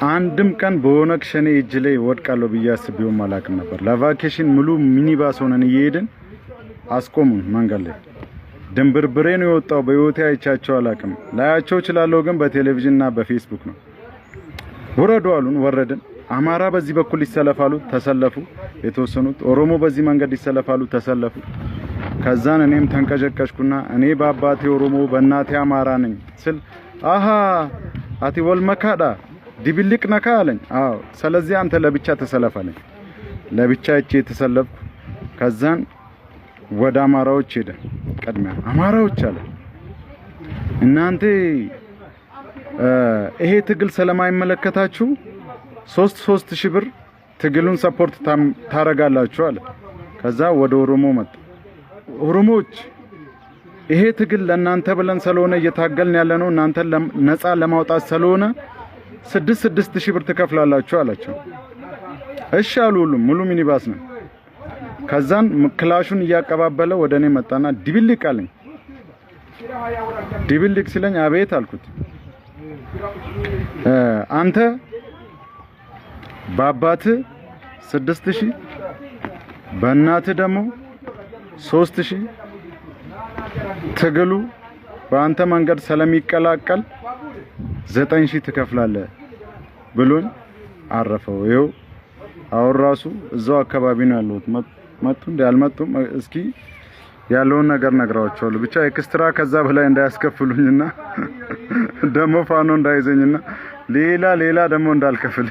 አንድም ቀን በኦነግ ሸኔ እጅ ላይ ወድቃለሁ ብዬ አስቤውም አላውቅም ነበር። ለቫኬሽን ሙሉ ሚኒባስ ሆነን እየሄድን አስቆሙን መንገድ ላይ። ድንብርብሬ ነው የወጣው። በህይወቴ አይቻቸው አላውቅም። ላያቸው እችላለሁ ግን በቴሌቪዥንና በፌስቡክ ነው። ወረዱ አሉን፣ ወረድን። አማራ በዚህ በኩል ይሰለፋሉ፣ ተሰለፉ። የተወሰኑት ኦሮሞ በዚህ መንገድ ይሰለፋሉ፣ ተሰለፉ። ከዛን እኔም ተንቀጨቀጭኩና እኔ በአባቴ ኦሮሞ በእናቴ አማራ ነኝ ስል አሃ አቲ ወልመካዳ ዲብልቅ ነካ አለኝ። አዎ ስለዚህ አንተ ለብቻ ተሰለፋለኝ። ለብቻ እቺ ተሰለፍኩ። ከዛን ወደ አማራዎች ሄደ። ቀድሚያ አማራዎች አለ እናንተ ይሄ ትግል ስለማይመለከታችሁ 3,000 ብር ትግሉን ሰፖርት ታረጋላችሁ አለ። ከዛ ወደ ኦሮሞ መጣ። ኦሮሞዎች ይሄ ትግል ለእናንተ ብለን ስለሆነ እየታገልን ያለነው እናንተን ነፃ ለማውጣት ስለሆነ 6,000 ብር ትከፍላላችሁ አላቸው። እሺ አሉ። ሁሉም ሙሉ ሚኒባስ ነው። ከዛን ክላሹን እያቀባበለ ወደኔ መጣና ዲብልቅ አለኝ። ዲብልቅ ሲለኝ አቤት አልኩት። አንተ በአባት 6,000 በእናት ደግሞ 3,000 ትግሉ በአንተ መንገድ ስለሚቀላቀል 9,000 ትከፍላለህ ብሎኝ አረፈው። ይኸው አሁን ራሱ እዛው አካባቢ ነው ያለሁት። መጡ እንደ አልመጡም እስኪ ያለውን ነገር ነግራቸዋለሁ። ብቻ ኤክስትራ ከዛ በላይ እንዳያስከፍሉኝና ደሞ ፋኖ እንዳይዘኝና ሌላ ደግሞ እንዳልከፍል